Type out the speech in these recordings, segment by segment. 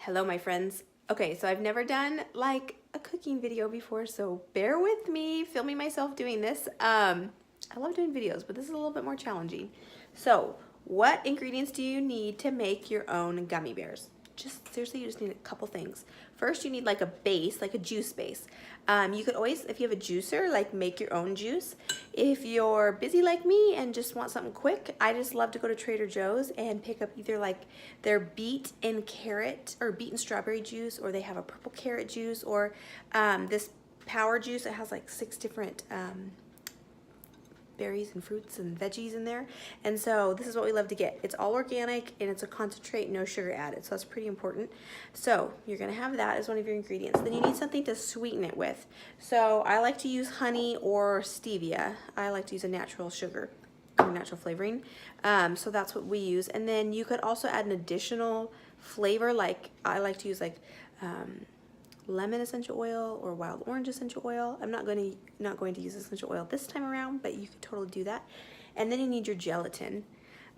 Hello, my friends. Okay, so I've never done like a cooking video before, so bear with me filming myself doing this. I love doing videos, but this is a little bit more challenging. So, what ingredients do you need to make your own gummy bears? Just seriously, you just need a couple things. First, you need like a base, like a juice base. You could always, if you have a juicer, like make your own juice. If you're busy like me and just want something quick, I just love to go to Trader Joe's and pick up either like their beet and carrot or beet and strawberry juice, or they have a purple carrot juice, or this power juice that has like 6 different berries and fruits and veggies in there. And so this is what we love to get. It's all organic and it's a concentrate, no sugar added. So that's pretty important. So you're gonna have that as one of your ingredients. Then you need something to sweeten it with. So I like to use honey or stevia. I like to use a natural sugar, natural flavoring. So that's what we use. And then you could also add an additional flavor. Like I like to use like lemon essential oil or wild orange essential oil. I'm not going to use essential oil this time around, but you could totally do that. And then you need your gelatin.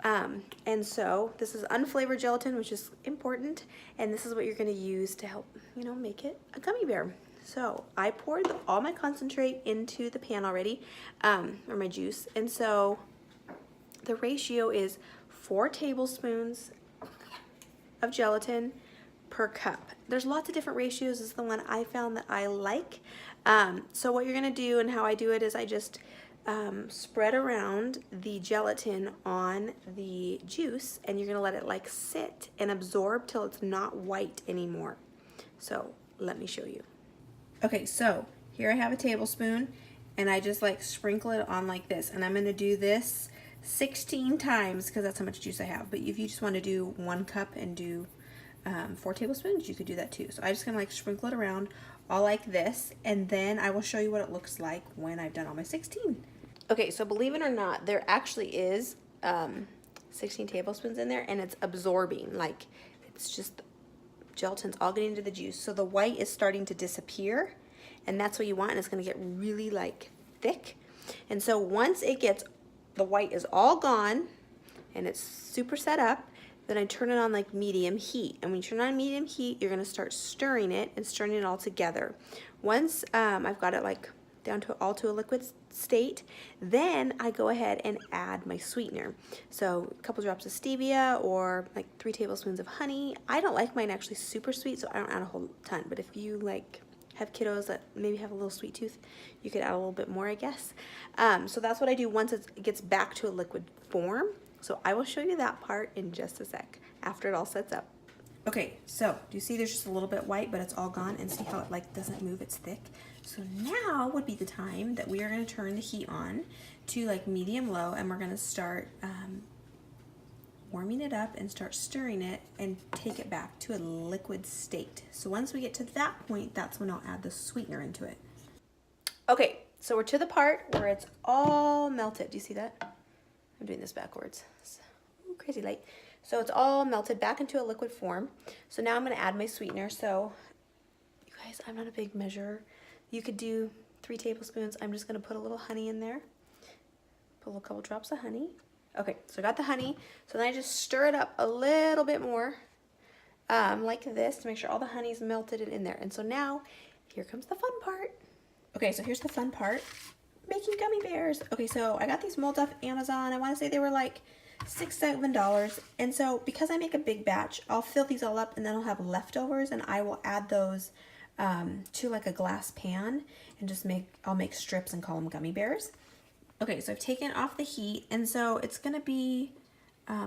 And so this is unflavored gelatin, which is important. And this is what you're going to use to help, make it a gummy bear. So I poured all my concentrate into the pan already, or my juice. And so the ratio is 4 tablespoons of gelatin per cup. There's lots of different ratios. This is the one I found that I like. So what you're gonna do and how I do it is I just spread around the gelatin on the juice, and you're gonna let it like sit and absorb till it's not white anymore. So let me show you. Okay, so here I have a tablespoon and I just like sprinkle it on like this, and I'm gonna do this 16 times because that's how much juice I have. But if you just want to do 1 cup and do 4 tablespoons, you could do that too. So I'm just gonna like sprinkle it around all like this, and then I will show you what it looks like when I've done all my 16. Okay, so believe it or not, there actually is 16 tablespoons in there, and it's absorbing. Like it's just gelatin's all getting into the juice, so the white is starting to disappear, and that's what you want. And it's gonna get really like thick. And so once it gets, the white is all gone and it's super set up, then I turn it on like medium heat. And when you turn it on medium heat, you're gonna start stirring it and stirring it all together. Once I've got it like down to a liquid state, then I go ahead and add my sweetener. So a couple drops of stevia or like 3 tablespoons of honey. I don't like mine actually super sweet, so I don't add a whole ton. But if you like have kiddos that maybe have a little sweet tooth, you could add a little bit more, I guess. So that's what I do once it gets back to a liquid form. So I will show you that part in just a sec after it all sets up. Okay, so do you see there's just a little bit white, but it's all gone, and see how it like doesn't move, it's thick. So now would be the time that we are gonna turn the heat on to like medium low, and we're gonna start warming it up and start stirring it and take it back to a liquid state. So once we get to that point, that's when I'll add the sweetener into it. Okay, so we're to the part where it's all melted. Do you see that? I'm doing this backwards. Ooh, crazy light. So it's all melted back into a liquid form. So now I'm gonna add my sweetener. So you guys, I'm not a big measurer. You could do 3 tablespoons. I'm just gonna put a little honey in there. Put a couple drops of honey. Okay, so I got the honey. So then I just stir it up a little bit more, like this, to make sure all the honey's melted and in there. And so now, here comes the fun part. Okay, so here's the fun part. Making gummy bears. Okay, so I got these molds off Amazon. I want to say they were like $6, $7. And so because I make a big batch, I'll fill these all up, and then I'll have leftovers, and I will add those to like a glass pan and just I'll make strips and call them gummy bears. Okay, so I've taken off the heat, and so it's gonna be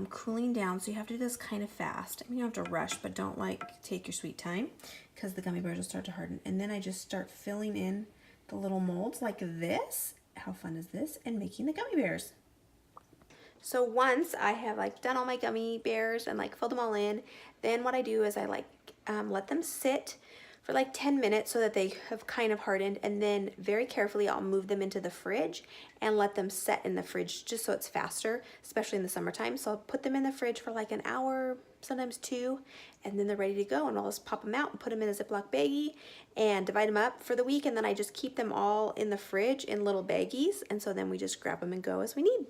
cooling down, so you have to do this kind of fast. I mean, you don't have to rush, but don't like take your sweet time, because the gummy bears will start to harden. And then I just start filling in the little molds like this. How fun is this? And making the gummy bears. So once I have like done all my gummy bears and like filled them all in, then what I do is I like let them sit for like 10 minutes so that they have kind of hardened, and then very carefully I'll move them into the fridge and let them set in the fridge just so it's faster, especially in the summertime. So I'll put them in the fridge for like an hour, sometimes 2, and then they're ready to go, and I'll just pop them out and put them in a Ziploc baggie and divide them up for the week, and then I just keep them all in the fridge in little baggies, and so then we just grab them and go as we need.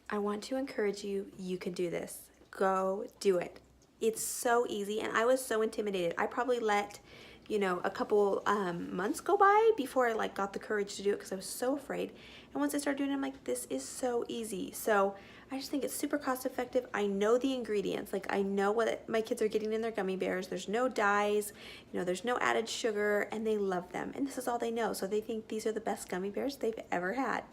I want to encourage you, you can do this. Go do it. It's so easy, and I was so intimidated. I probably let, you know, a couple months go by before I like got the courage to do it because I was so afraid. And once I started doing it, I'm like, this is so easy. So I just think it's super cost effective. I know the ingredients. Like, I know what my kids are getting in their gummy bears. There's no dyes, you know, there's no added sugar, and they love them. And this is all they know. So they think these are the best gummy bears they've ever had.